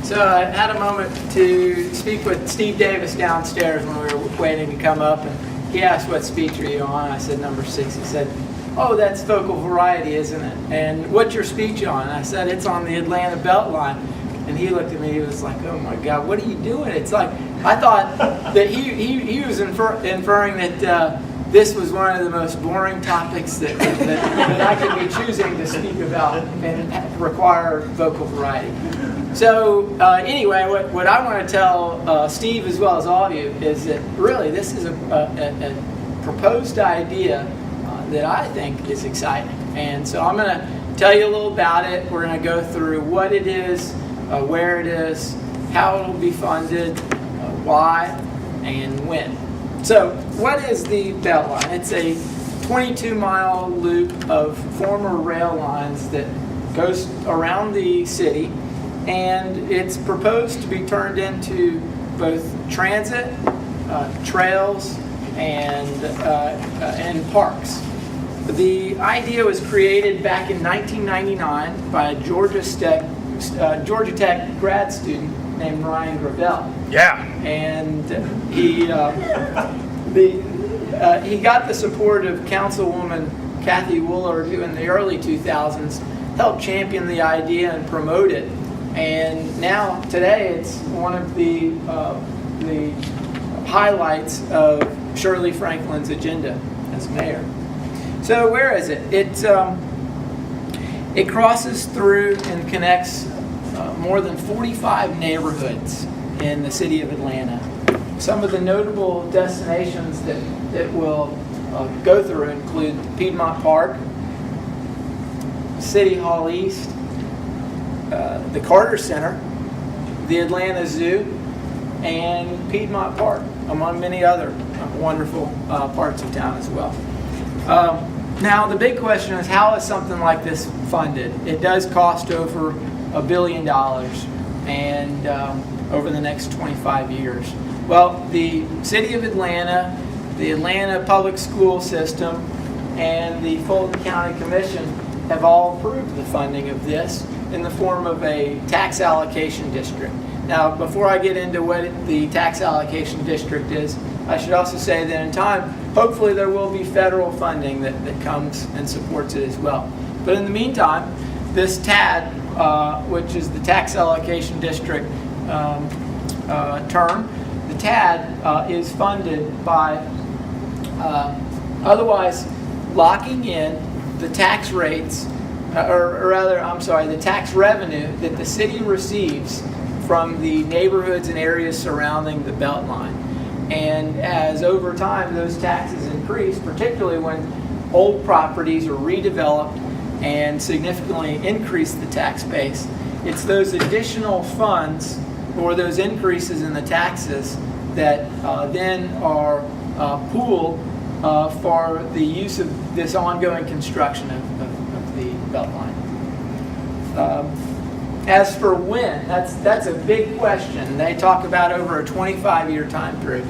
So I had a moment to speak with Steve Davis downstairs when we were waiting to come up, and he asked, "What speech are you on?" I said, "Number 6. He said, "Oh, that's Focal Variety, isn't it? And what's your speech on?" I said, "It's on the Atlanta Beltline." And he looked at me, he was like, "Oh my God, what are you doing?" It's like, I thought that he was inferring that this was one of the most boring topics that I could be choosing to speak about and require vocal variety. So anyway, what I want to tell Steve as well as all of you is that really this is a proposed idea that I think is exciting. And so I'm going to tell you a little about it. We're going to go through what it is, where it is, how it will be funded, why, and when. So what is the Beltline? It's a 22-mile loop of former rail lines that goes around the city, and it's proposed to be turned into both transit, trails, and parks. The idea was created back in 1999 by a Georgia Tech grad student named Ryan Gravel. Yeah. And he got the support of Councilwoman Kathy Woolard, who in the early 2000s helped champion the idea and promote it. And now, today, it's one of the highlights of Shirley Franklin's agenda as mayor. So where is it? It crosses through and connects more than 45 neighborhoods in the city of Atlanta. Some of the notable destinations that will go through include Piedmont Park, City Hall East, the Carter Center, the Atlanta Zoo, and Piedmont Park, among many other wonderful parts of town as well. Now, the big question is, how is something like this funded? It does cost over $1 billion and over the next 25 years. Well, the City of Atlanta, the Atlanta Public School System, and the Fulton County Commission have all approved the funding of this in the form of a tax allocation district. Now, before I get into what the tax allocation district is, I should also say that in time, hopefully there will be federal funding that comes and supports it as well. But in the meantime, this TAD, which is the Tax Allocation District term, the TAD is funded by otherwise locking in the tax rates, the tax revenue that the city receives from the neighborhoods and areas surrounding the Beltline. And as over time those taxes increase, particularly when old properties are redeveloped and significantly increase the tax base, it's those additional funds or those increases in the taxes that then are pooled for the use of this ongoing construction of the Beltline. As for when, that's a big question. They talk about over a 25-year time period.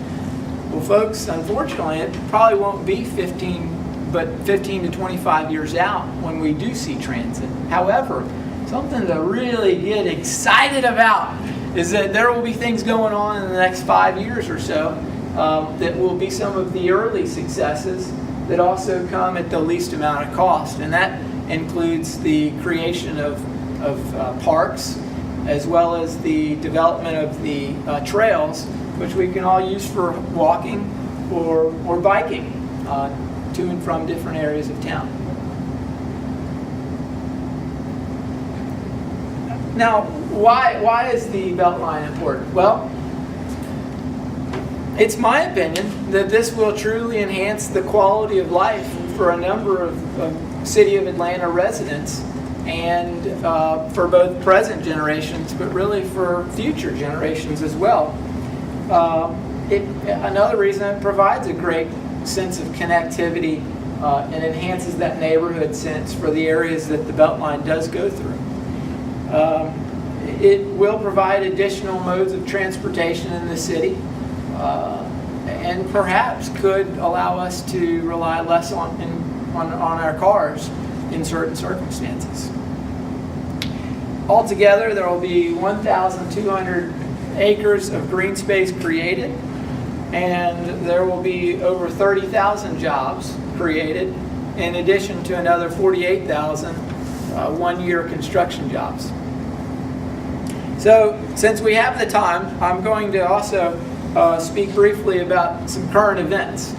Well, folks, unfortunately, it probably won't be 15 to 25 years out when we do see transit. However, something to really get excited about is that there will be things going on in the next 5 years or so that will be some of the early successes that also come at the least amount of cost. And that includes the creation of parks, as well as the development of the trails, which we can all use for walking or biking to and from different areas of town. Now, why is the Beltline important? Well, it's my opinion that this will truly enhance the quality of life for a number of City of Atlanta residents, and for both present generations, but really for future generations as well. Another reason, it provides a great sense of connectivity and enhances that neighborhood sense for the areas that the Beltline does go through. It will provide additional modes of transportation in the city, and perhaps could allow us to rely less on our cars in certain circumstances. Altogether, there will be 1,200 acres of green space created, and there will be over 30,000 jobs created, in addition to another 48,000 one-year construction jobs. So, since we have the time, I'm going to also speak briefly about some current events,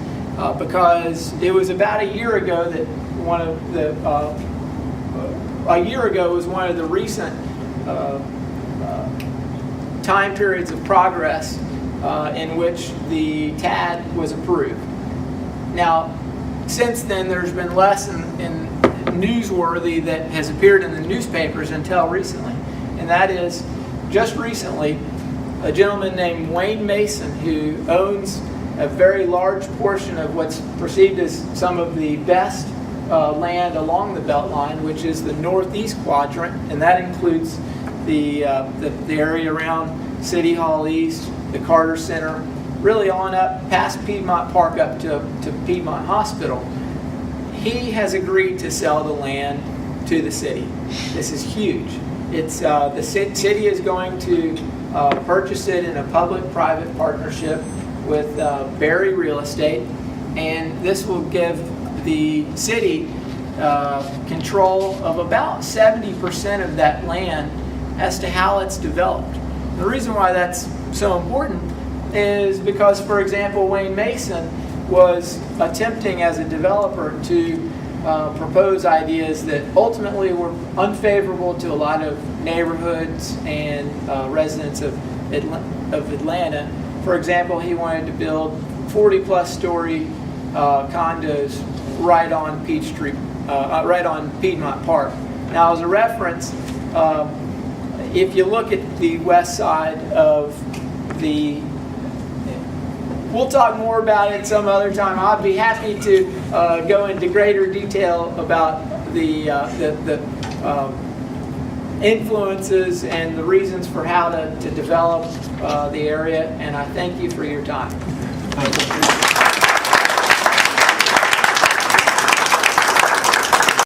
because it was about a year ago that one of the was one of the recent time periods of progress in which the TAD was approved. Now, since then, there's been less in newsworthy that has appeared in the newspapers until recently, and that is, just recently, a gentleman named Wayne Mason, who owns a very large portion of what's perceived as some of the best land along the Beltline, which is the northeast quadrant, and that includes the area around City Hall East, the Carter Center, really on up past Piedmont Park up to Piedmont Hospital. He has agreed to sell the land to the city. This is huge. It's the city is going to purchase it in a public-private partnership with Berry Real Estate, and this will give the city control of about 70% of that land as to how it's developed. The reason why that's so important is because, for example, Wayne Mason was attempting as a developer to propose ideas that ultimately were unfavorable to a lot of neighborhoods and residents of Atlanta. For example, he wanted to build 40-plus story condos right on Peachtree, right on Piedmont Park. Now, as a reference, if you look at the west side of the, we'll talk more about it some other time. I'd be happy to go into greater detail about the influences and the reasons for how to develop the area, and I thank you for your time.